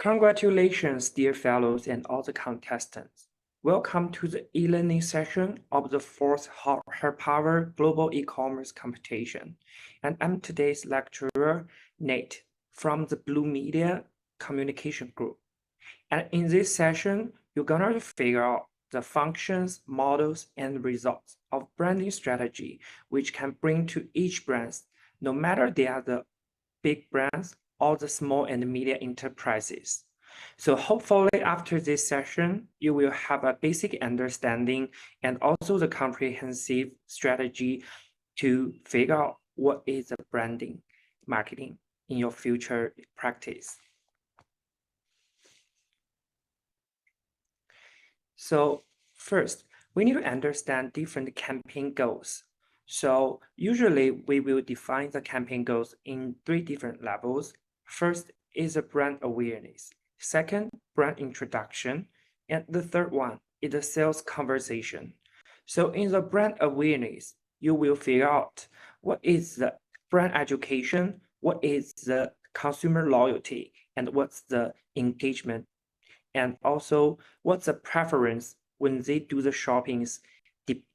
Congratulations, dear fellows and all the contestants. Welcome to the e-learning session of the fourth Her Power Global E-commerce competition. And I'm today's lecturer, Nate, from the Bluemedia communication group. And in this session, you're gonna figure out the functions, models, and results of branding strategy, which can bring to each brand, no matter they are the big brands or the small and medium enterprises. So hopefully after this session, you will have a basic understanding and also the comprehensive strategy to figure out what is the branding marketing in your future practice. So first, we need to understand different campaign goals. So usually we will define the campaign goals in 3 different levels. First is a brand awareness. Second, brand introduction. And the third one is the sales conversation. So in the brand awareness, you will figure out what is the brand education, what is the consumer loyalty, and what's the engagement, and also what's the preference when they do the shoppings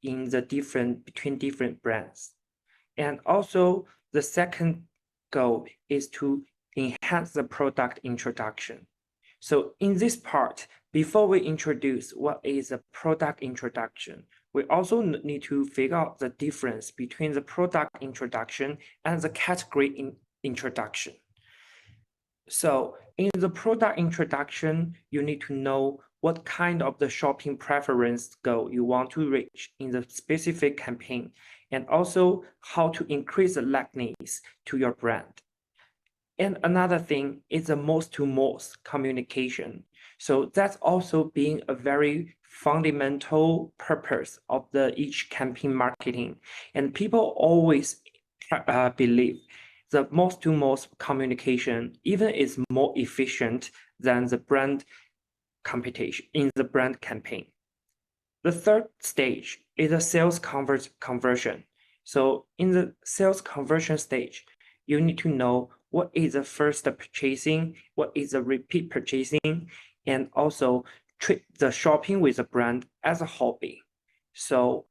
in the between different brands. And also the second goal is to enhance the product introduction. So in this part, before we introduce what is a product introduction, we also need to figure out the difference between the product introduction and the category introduction. So in the product introduction, you need to know what kind of the shopping preference goal you want to reach in the specific campaign, and also how to increase the likeness to your brand. And another thing is the most-to-most communication. So that's also being a very fundamental purpose of each campaign marketing. And people always believe the most-to-most communication even is more efficient than the brand competition in the brand campaign. The third stage is a sales conversion. So in the sales conversion stage, you need to know what is the first purchasing, what is the repeat purchasing, and also treat the shopping with a brand as a hobby. So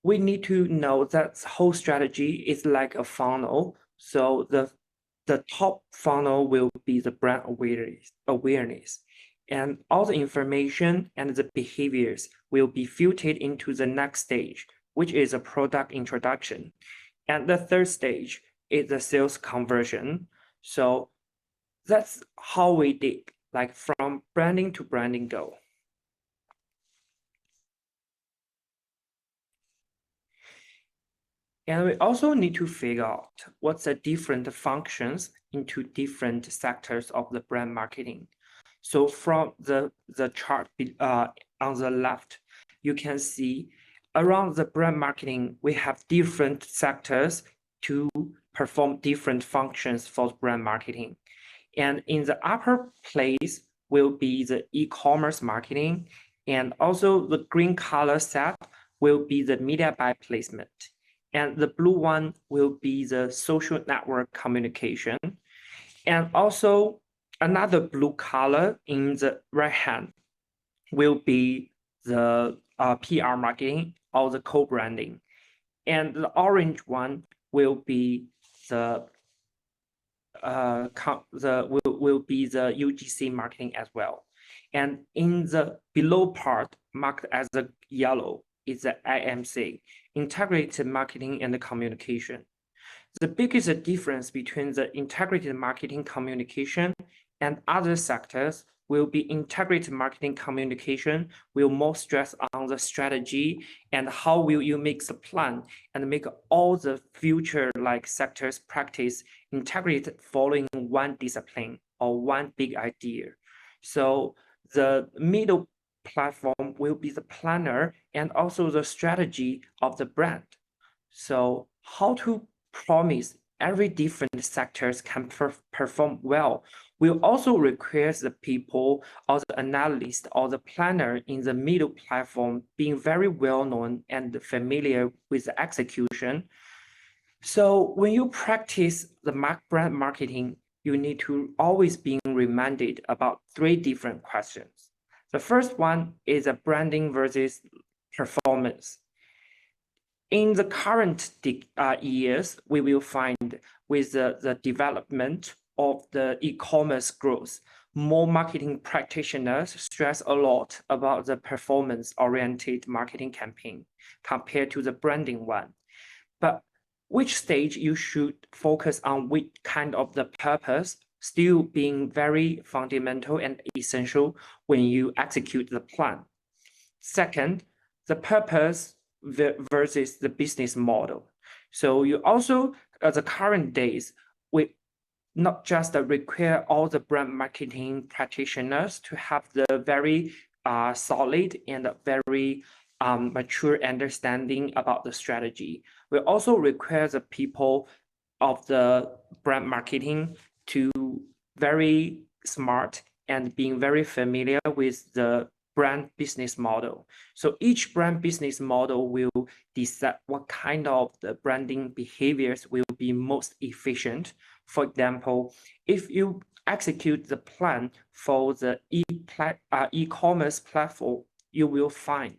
we need to know that whole strategy is like a funnel. So the top funnel will be the brand awareness, and all the information and the behaviors will be filtered into the next stage, which is a product introduction. And the third stage is the sales conversion. So that's how we did, like from branding to branding goal. And we also need to figure out what's the different functions into different sectors of the brand marketing. So from the chart on the left, you can see around the brand marketing, we have different sectors to perform different functions for brand marketing. And in the upper place will be the e-commerce marketing, and also the green color set will be the media buy placement. And the blue one will be the social network communication. And also another blue color in the right hand will be the PR marketing or the co-branding. And the orange one will be the will be the UGC marketing as well. And in the below part marked as the yellow is the IMC, integrated marketing and communication. The biggest difference between the integrated marketing communication and other sectors will be integrated marketing communication will more stress on the strategy and how will you make the plan and make all the future like sectors practice integrated following one discipline or one big idea. So the middle platform will be the planner and also the strategy of the brand. So how to promise every different sectors can perform well will also require the people or the analyst or the planner in the middle platform being very well known and familiar with the execution. So when you practice the brand marketing, you need to always be reminded about three different questions. The first one is a branding versus performance. In the current years, we will find with the development of the e-commerce growth, more marketing practitioners stress a lot about the performance-oriented marketing campaign compared to the branding one. But which stage you should focus on which kind of the purpose still being very fundamental and essential when you execute the plan. Second, the purpose versus the business model. So you also, the current days, we not just require all the brand marketing practitioners to have the very solid and very mature understanding about the strategy. We also require the people of the brand marketing to very smart and being very familiar with the brand business model. So each brand business model will decide what kind of the branding behaviors will be most efficient. For example, if you execute the plan for the e-commerce platform, you will find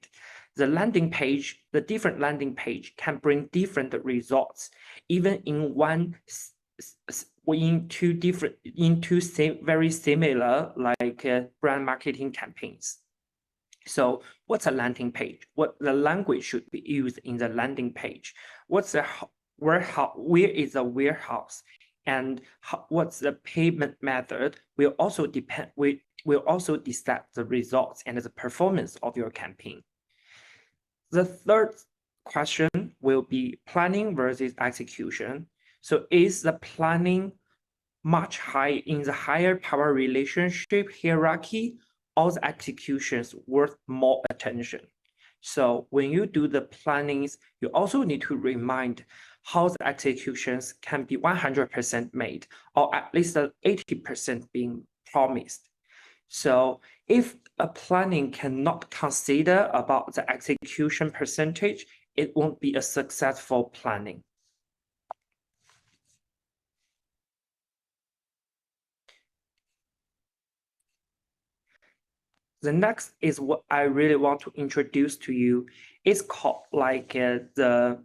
the landing page, the different landing page can bring different results, even in very similar like brand marketing campaigns. So what's a landing page? What the language should be used in the landing page? What's the warehouse? Where is the warehouse? And what's the payment method will also decide the results and the performance of your campaign. The third question will be planning versus execution. So is the planning much higher in the higher power relationship hierarchy, or the executions worth more attention? So when you do the plannings, you also need to remind how the executions can be 100% made, or at least 80% being promised. So if a planning cannot consider about the execution percentage, it won't be a successful planning. The next is what I really want to introduce to you. It's called like the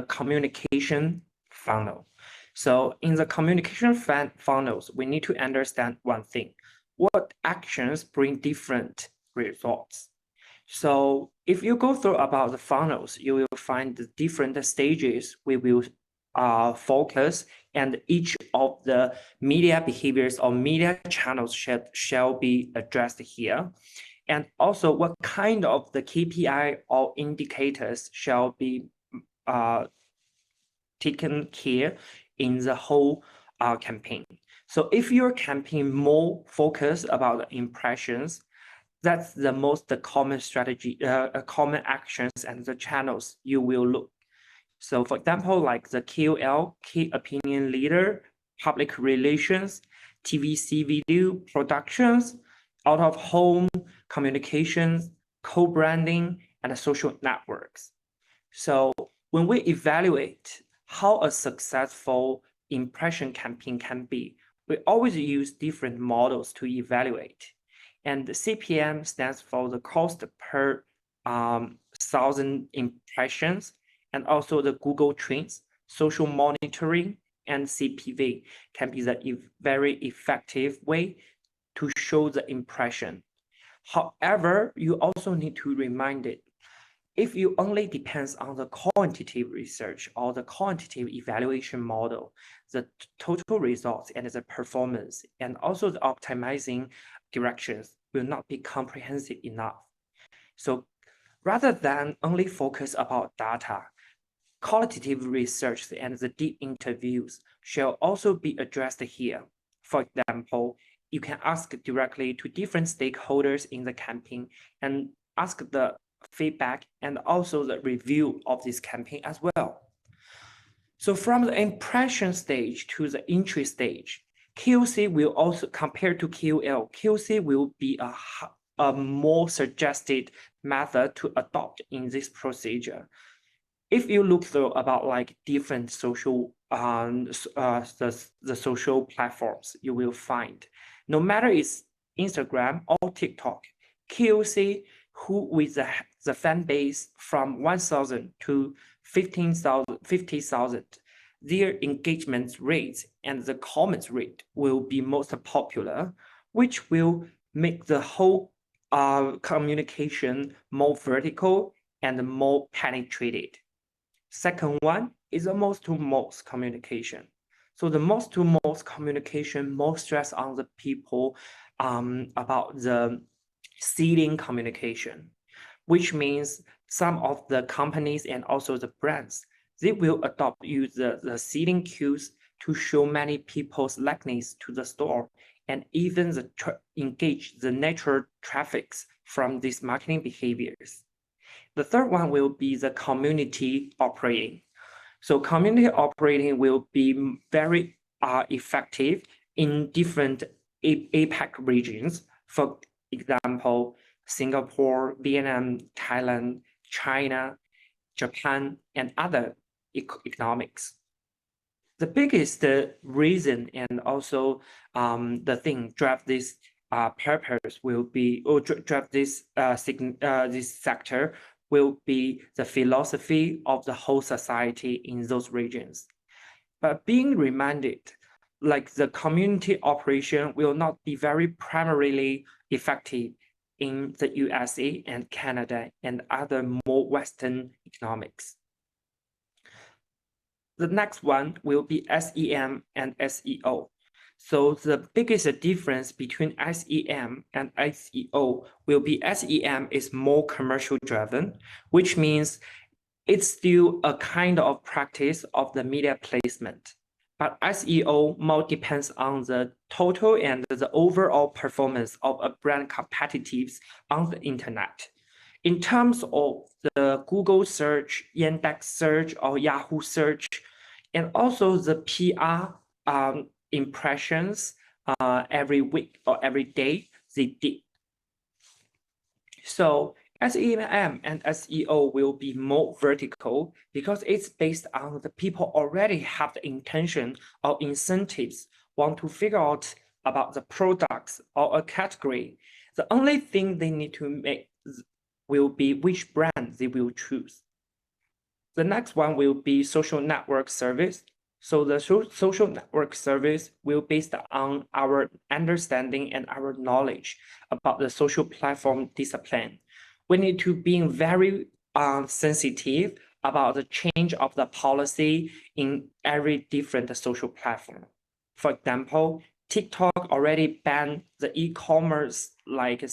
communication funnel. So in the communication funnels, we need to understand one thing: what actions bring different results. So if you go through about the funnels, you will find the different stages we will focus, and each of the media behaviors or media channels shall be addressed here. And also what kind of the KPI or indicators shall be taken care in the whole campaign. So if your campaign more focused about the impressions, that's the most common strategy, common actions and the channels you will look. So for example, like the KOL, key opinion leader, public relations, TVC video productions, out of home communications, co-branding, and social networks. So when we evaluate how a successful impression campaign can be, we always use different models to evaluate. And the CPM stands for the cost per 1,000 impressions, and also the Google Trends, social monitoring, and CPV can be the very effective way to show the impression. However, you also need to remind it, if you only depends on the quantitative research or the quantitative evaluation model, the total results and the performance and also the optimizing directions will not be comprehensive enough. So rather than only focus about data, qualitative research and the deep interviews shall also be addressed here. For example, you can ask directly to different stakeholders in the campaign and ask the feedback and also the review of this campaign as well. So from the impression stage to the interest stage, KOC will also, compared to KOL, KOC will be a more suggested method to adopt in this procedure. if you look through about like different social the social platforms, you will find no matter it's Instagram or TikTok, KOC who with the fan base from 1,000 to 15,000, 50,000, their engagement rates and the comments rate will be most popular, which will make the whole communication more vertical and more penetrated. Second one is the most-to-most communication. So the most-to-most communication, more stress on the people about the seeding communication, which means some of the companies and also the brands, they will use the seeding cues to show many people's likeness to the store and even engage the natural traffics from these marketing behaviors. The third one will be the community operating. So community operating will be very effective in different APEC regions. For example, Singapore, Vietnam, Thailand, China, Japan, and other economics. The biggest reason and also the thing drive this purpose will be, or drive this this sector will be the philosophy of the whole society in those regions. But being reminded, like the community operation will not be very primarily effective in the USA and Canada and other more Western economics. The next one will be SEM and SEO. So the biggest difference between SEM and SEO will be SEM is more commercial driven, which means it's still a kind of practice of the media placement. But SEO more depends on the total and the overall performance of a brand competitiveness on the internet. In terms of the Google search, Yandex search, or Yahoo search, and also the PR impressions every week or every day they did. So SEM and SEO will be more vertical because it's based on the people already have the intention or incentives, want to figure out about the products or a category. The only thing they need to make will be which brand they will choose. The next one will be social network service. So the social network service will be based on our understanding and our knowledge about the social platform discipline. We need to be very sensitive about the change of the policy in every different social platform. For example, TikTok already banned the e-commerce, like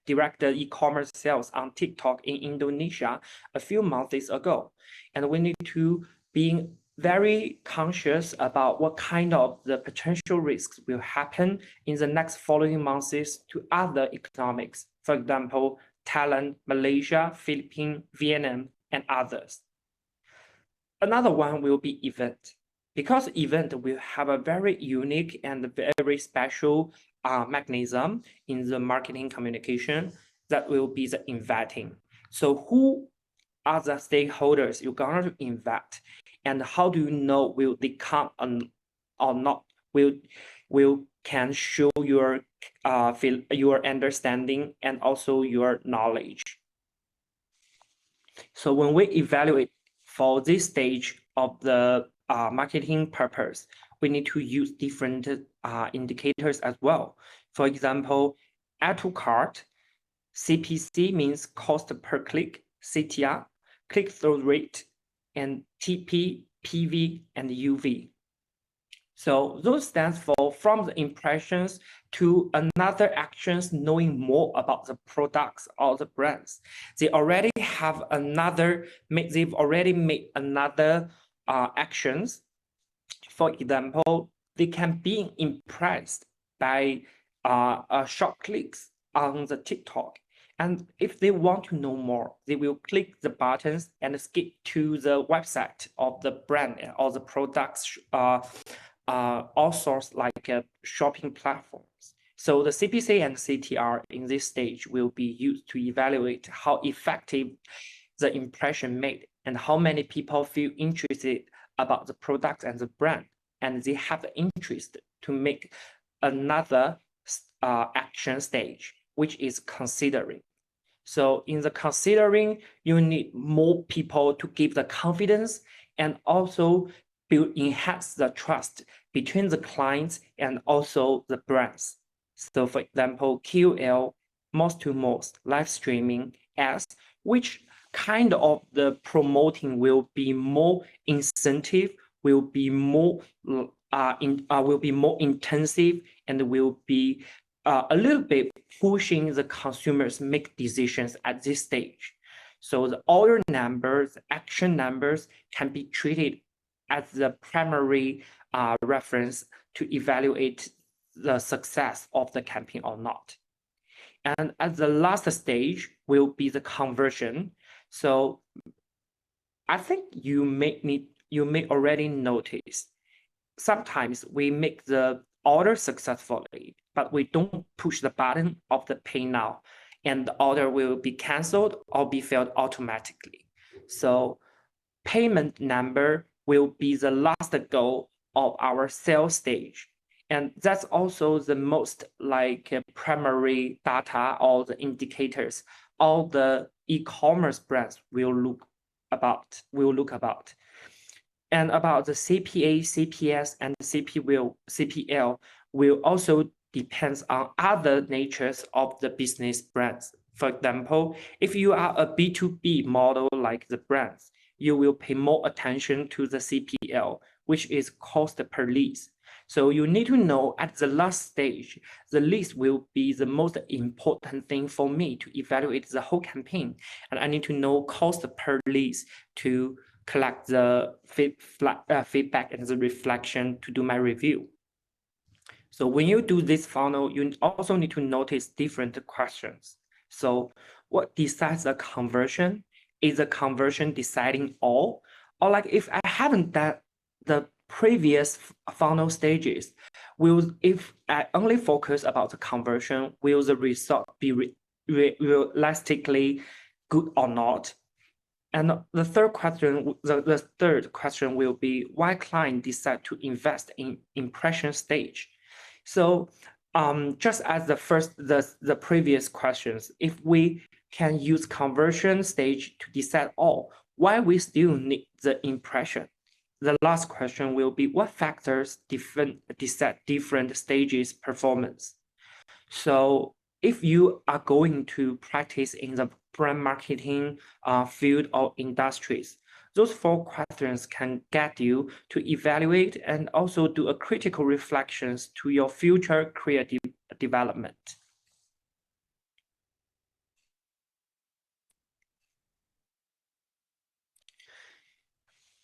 direct e-commerce sales on TikTok in Indonesia a few months ago. And we need to be very conscious about what kind of the potential risks will happen in the next following months to other economics. For example, Thailand, Malaysia, Philippines, Vietnam, and others. Another one will be event. Because event will have a very unique and very special mechanism in the marketing communication that will be the inviting. So who are the stakeholders you're going to invite, and how do you know will they come or not? Will can show your understanding and also your knowledge. So when we evaluate for this stage of the marketing purpose, we need to use different indicators as well. For example, add to cart, CPC means cost per click, CTR, click-through rate, and TP, PV, and UV. So those stands for from the impressions to another actions, knowing more about the products or the brands. They already have another, they've already made another actions. For example, they can be impressed by short clicks on the TikTok. And if they want to know more, they will click the buttons and skip to the website of the brand or the products all sorts like shopping platforms. So the CPC and CTR in this stage will be used to evaluate how effective the impression made and how many people feel interested about the product and the brand, and they have the interest to make another action stage, which is considering. So in the considering, you need more people to give the confidence and also enhance the trust between the clients and also the brands. So for example, QL, most to most, live streaming, ads, which kind of the promoting will be more incentive, will be more intensive, and will be a little bit pushing the consumers make decisions at this stage. So the order numbers, action numbers can be treated as the primary reference to evaluate the success of the campaign or not. And at the last stage will be the conversion. So I think you may already notice sometimes we make the order successfully, but we don't push the button of the pay now, and the order will be canceled or be filled automatically. So payment number will be the last goal of our sales stage. And that's also the most primary data or the indicators all the e-commerce brands will look about. And about the CPA, CPS, and CPL will also depends on other natures of the business brands. For example, if you are a B2B model like the brands, you will pay more attention to the CPL, which is cost per leads. So you need to know at the last stage, the leads will be the most important thing for me to evaluate the whole campaign. And I need to know cost per leads to collect the feedback and the reflection to do my review. So when you do this funnel, you also need to notice different questions. So what decides the conversion? Is the conversion deciding all? Or like if I haven't done the previous funnel stages, if I only focus about the conversion, will the result be realistically good or not? And the third question will be why client decide to invest in impression stage. So just as the previous questions, if we can use conversion stage to decide all, why we still need the impression? The last question will be what factors decide different stages performance. So if you are going to practice in the brand marketing field or industries, those 4 questions can get you to evaluate and also do a critical reflections to your future creative development.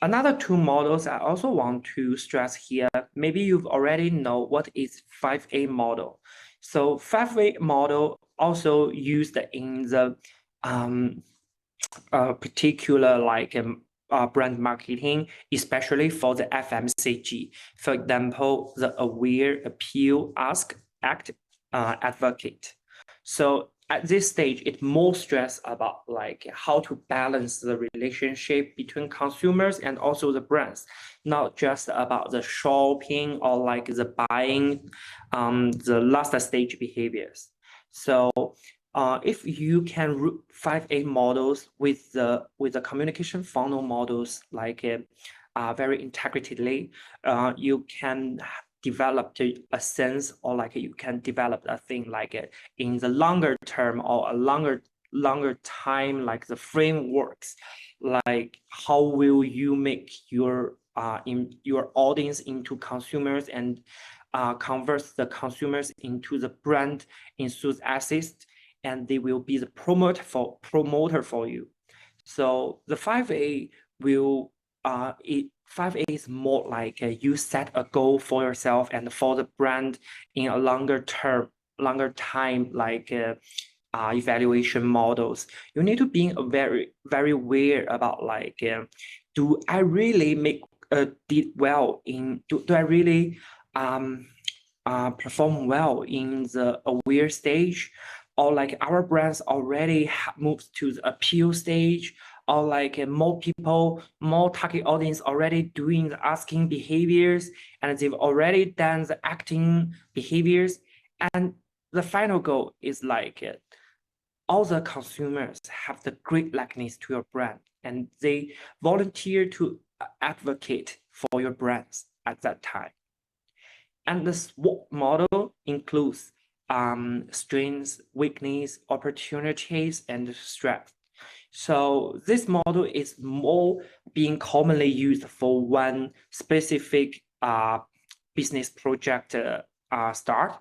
Another 2 models I also want to stress here, maybe you've already know what is 5A model. So 5A model also used in the particular brand marketing, especially for the FMCG. For example, the aware, appeal, ask, act, advocate. So at this stage, it's more stress about how to balance the relationship between consumers and also the brands, not just about the shopping or the buying, the last stage behaviors. So if you can route 5A models with the communication funnel models very integratedly, you can develop a sense or you can develop a thing in the longer term or a longer time, like the frameworks, like how will you make your audience into consumers and convert the consumers into the brand enthusiasts, and they will be the promoter for you. So the 5A will 5A is more like you set a goal for yourself and for the brand in a longer time, evaluation models. You need to be very aware about do I really did well in do I really perform well in the aware stage, or our brands already moved to the appeal stage, or like more people, more target audience already doing the asking behaviors, and they've already done the acting behaviors. And the final goal is like all the consumers have the great likeness to your brand, and they volunteer to advocate for your brands at that time. And the SWOT model includes strengths, weakness, opportunities, and strengths. So this model is more being commonly used for one specific business project start.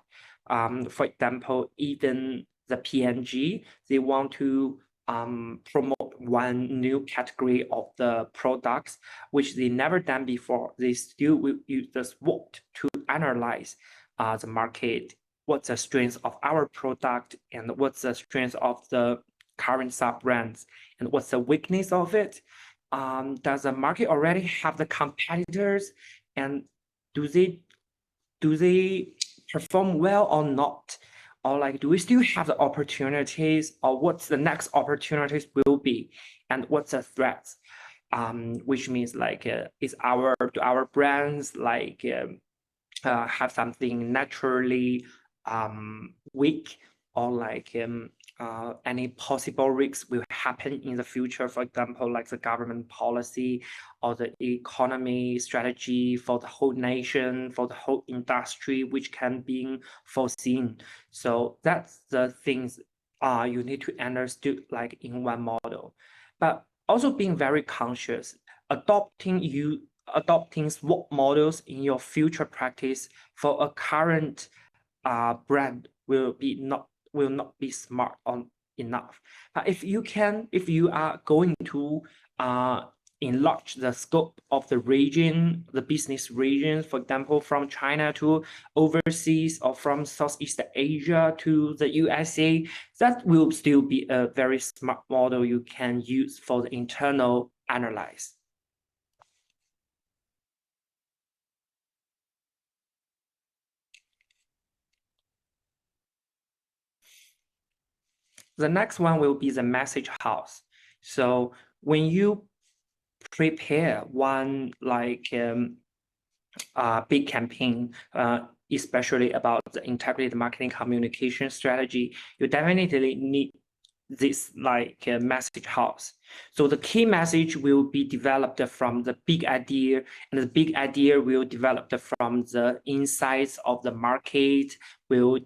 For example, even the PNG, they want to promote one new category of the products, which they never done before. They still will use the SWOT to analyze the market, what's the strength of our product, and what's the strength of the current sub-brands, and what's the weakness of it. Does the market already have the competitors, and do they perform well or not? Or like, do we still have the opportunities, or what's the next opportunities will be, and what's the threats? Which means like, do our brands like have something naturally weak, or like any possible risks will happen in the future, for example, like the government policy or the economy strategy for the whole nation, for the whole industry, which can be foreseen. So that's the things you need to understand like in one model. But also being very conscious, adopting SWOT models in your future practice for a current brand will not be smart enough. But if you are going to enlarge the scope of the region, the business region, for example, from China to overseas, or from Southeast Asia to the USA, that will still be a very smart model you can use for the internal analyze. The next one will be the message house. So when you prepare one like big campaign, especially about the integrated marketing communication strategy, you definitely need this like message house. So the key message will be developed from the big idea, and the big idea will develop from the insights of the market, will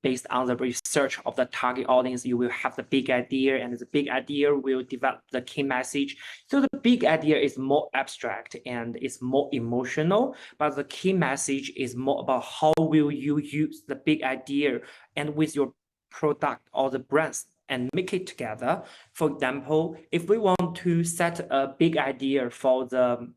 based on the research of the target audience, you will have the big idea, and the big idea will develop the key message. So the big idea is more abstract and it's more emotional, but the key message is more about how will you use the big idea and with your product or the brands and make it together. For example, if we want to set a big idea for the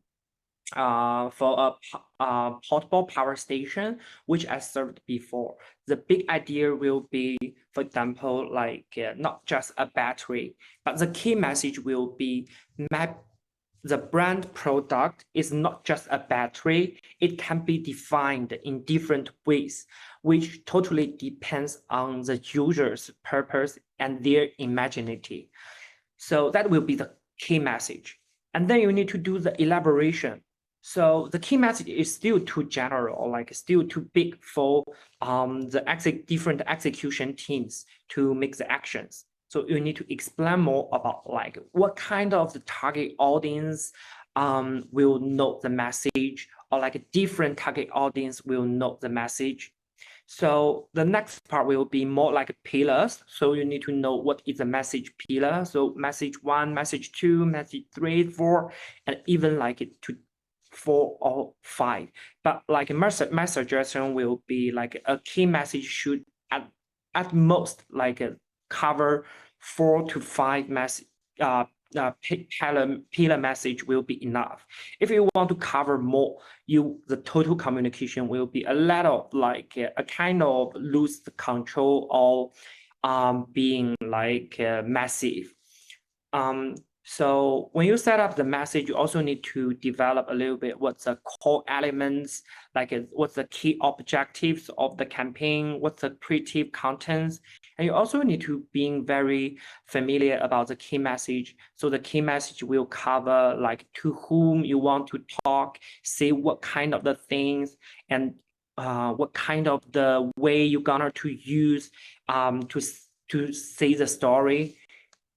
for a portable power station, which I served before, the big idea will be, for example, like not just a battery, but the key message will be the brand product is not just a battery. It can be defined in different ways, which totally depends on the user's purpose and their imagination. So that will be the key message. And then you need to do the elaboration. So the key message is still too general, like still too big for the different execution teams to make the actions. So you need to explain more about like what kind of the target audience will know the message, or like a different target audience will know the message. So the next part will be more like pillars. So you need to know what is the message pillar. So message 1, message 2, message 3, 4, and even like it to 4 or 5. But like my suggestion will be like a key message should at most like cover 4 to 5 message pillar message will be enough. If you want to cover more, the total communication will be a lot of like a kind of lose the control or being like massive. So when you set up the message, you also need to develop a little bit what's the core elements, like what's the key objectives of the campaign, what's the creative contents, And you also need to being very familiar about the key message. So the key message will cover like to whom you want to talk, say what kind of the things, and what kind of the way you're gonna to use to say the story.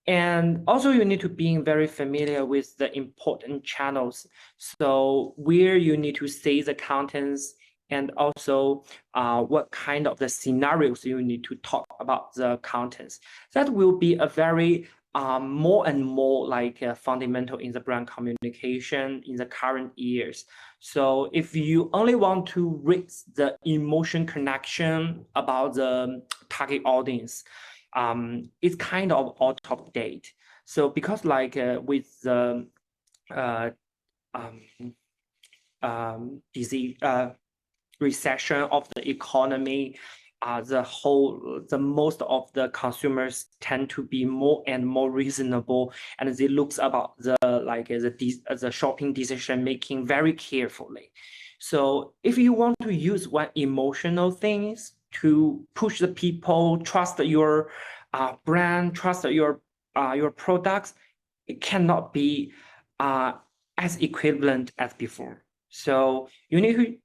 And also you need to be very familiar with the important channels. So where you need to say the contents, and also what kind of the scenarios you need to talk about the contents. That will be a very more and more like fundamental in the brand communication in the current years. So if you only want to reach the emotion connection about the target audience, it's kind of out of date. So because like with the uh, disease, recession of the economy, the most of the consumers tend to be more and more reasonable, and they looks about the shopping decision making very carefully. So if you want to use one emotional things to push the people trust your brand, trust your products, it cannot be as equivalent as before. So you need to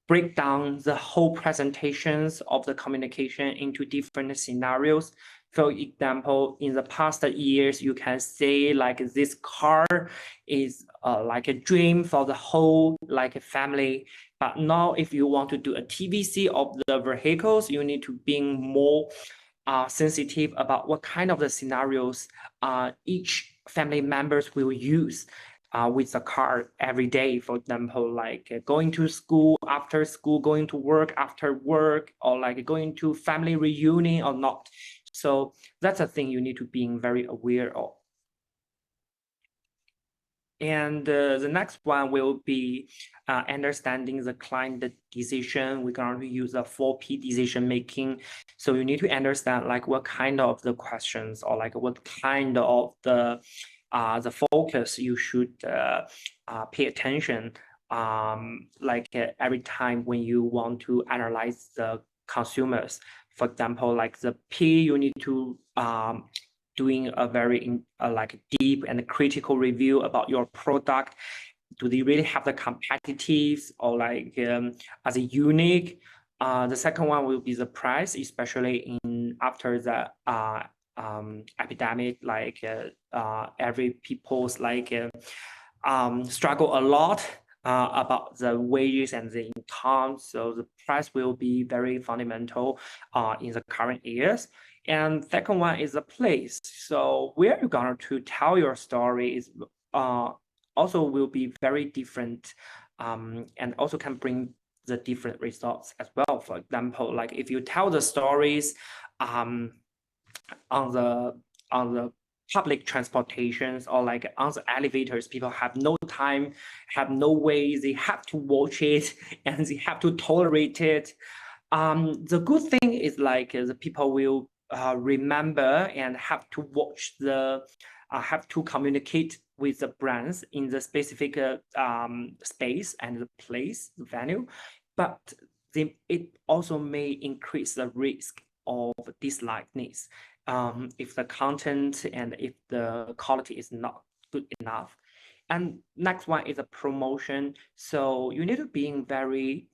break down the whole presentations of the communication into different scenarios. For example, in the past years, you can say like this car is like a dream for the whole like a family. But now if you want to do a TVC of the vehicles, you need to be more sensitive about what kind of the scenarios each family members will use with the car every day. For example, like going to school after school, going to work after work, or like going to family reunion or not. So that's a thing you need to be very aware of. And the next one will be understanding the client decision. We're going to use a 4P decision making. So you need to understand like what kind of the questions, or like what kind of the focus you should pay attention every time when you want to analyze the consumers. For example, like the P, you need to doing a very like deep and critical review about your product. Do they really have the competitives, or like as a unique? The second one will be the price, especially in after the epidemic, like every people's like struggle a lot about the wages and the income. So the price will be very fundamental in the current years. And second one is the place. So where you're going to tell your story is also will be very different, and also can bring the different results as well. For example, like if you tell the stories on the public transportations, or like on the elevators, people have no time, have no way, they have to watch it and they have to tolerate it. The good thing is like the people will remember and have to watch have to communicate with the brands in the specific space and the place, the venue, but it also may increase the risk of dislikeness if the content and if the quality is not good enough. And next one is a promotion. So you need to be very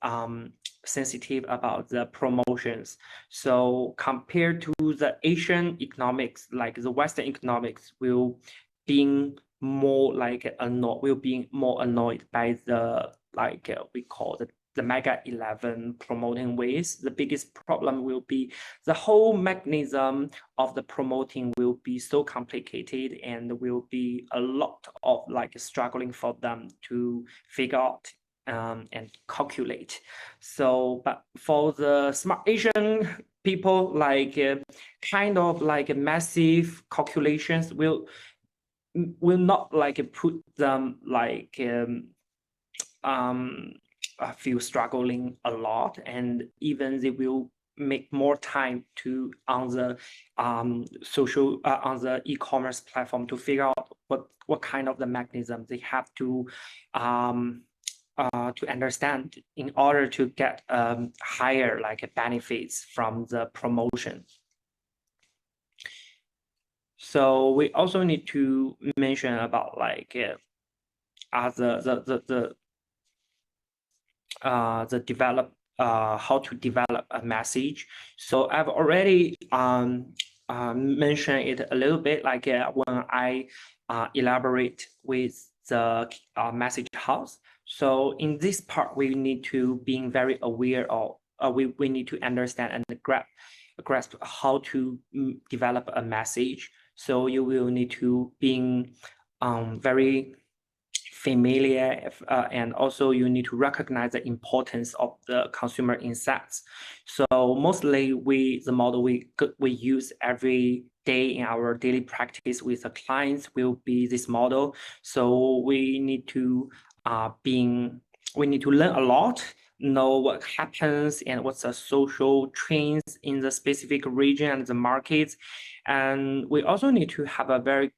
sensitive about the promotions. So compared to the Asian economics, like the Western economics will being more like will be more annoyed by the like we call the Mega 11 promoting ways. The biggest problem will be the whole mechanism of the promoting will be so complicated, and will be a lot of like struggling for them to figure out and calculate. So, but for the smart Asian people, like kind of like massive calculations will not like put them like feel struggling a lot, and even they will make more time to on the social on the e-commerce platform to figure out what kind of the mechanism they have to understand in order to get higher like benefits from the promotion. So we also need to mention about like the develop how to develop a message. So I've already mentioned it a little bit, like when I elaborate with the message house. So in this part, we need to being very aware of we need to understand and grasp how to develop a message. So you will need to being very familiar and also you need to recognize the importance of the consumer insights. So mostly the model we use every day in our daily practice with the clients will be this model. So we need to learn a lot, know what happens and what's the social trends in the specific region and the markets. And we also need to have a very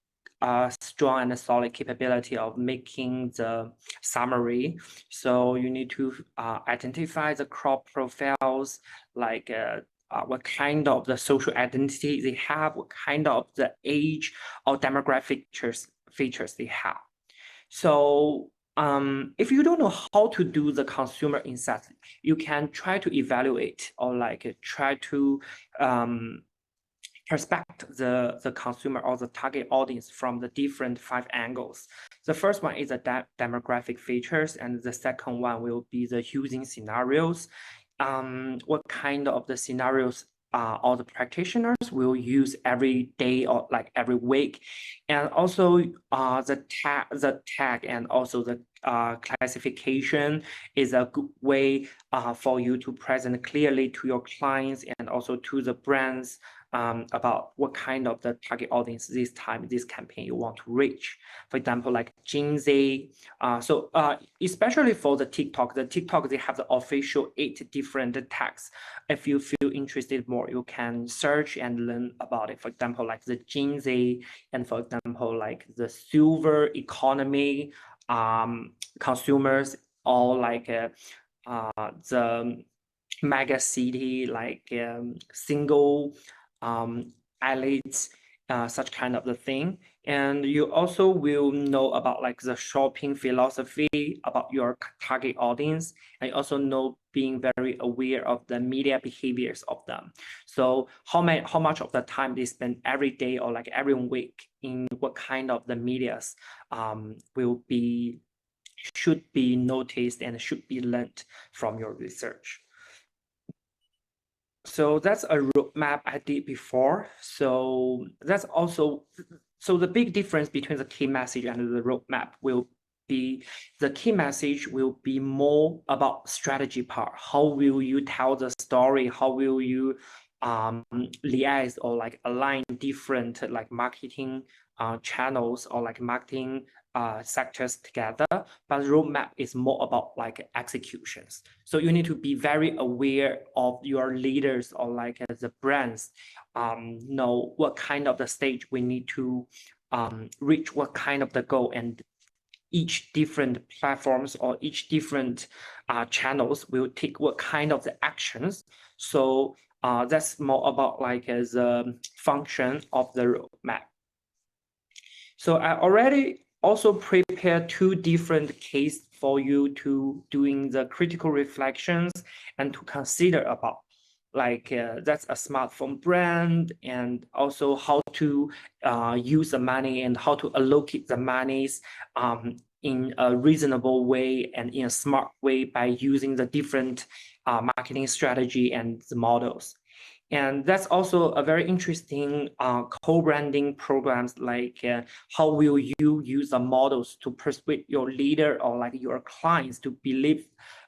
strong and solid capability of making the summary. So you need to identify the crop profiles, like what kind of the social identity they have, what kind of the age or demographic features they have. So if you don't know how to do the consumer insights, you can try to evaluate or like try to perspect the consumer or the target audience from the different 5 angles. The first one is the demographic features, and the second one will be the using scenarios. What kind of the scenarios all the practitioners will use every day or like every week, and also the tag and also the classification is a good way for you to present clearly to your clients and also to the brands about what kind of the target audience this campaign you want to reach. For example, like Gen Z. Especially for the TikTok they have the official 8 different tags. If you feel interested more, you can search and learn about it. For example, like the Gen Z, and for example, like the silver economy consumers, or like the mega city, like single eyelids, such kind of the thing. And you also will know about like the shopping philosophy about your target audience, and you also know being very aware of the media behaviors of them. So how much of the time they spend every day or like every week in what kind of the medias should be noticed and should be learned from your research. So that's a roadmap I did before. So that's also, so the big difference between the key message and the roadmap will be, the key message will be more about strategy part. How will you tell the story? How will you liaise or like align different like marketing channels or like marketing sectors together? But roadmap is more about like executions. So you need to be very aware of your leaders or like the brands, know what kind of the stage we need to reach, what kind of the goal, and each different platforms or each different channels will take what kind of the actions. So that's more about like as a function of the roadmap. So I already also prepared 2 different cases for you to doing the critical reflections and to consider about, like that's a smartphone brand, and also how to use the money and how to allocate the monies in a reasonable way and in a smart way by using the different marketing strategy and the models. And that's also a very interesting co-branding programs, like how will you use the models to persuade your leader or like your clients to believe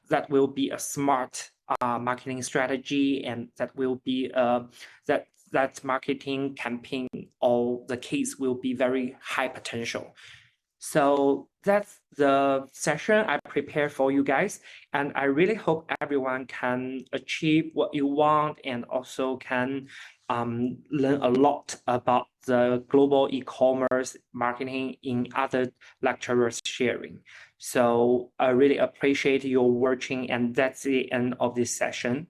that will be a smart marketing strategy, and that will be that marketing campaign or the case will be very high potential. So that's the session I prepared for you guys. And I really hope everyone can achieve what you want and also can learn a lot about the global e-commerce marketing in other lecturers sharing. So I really appreciate your watching, and that's the end of this session.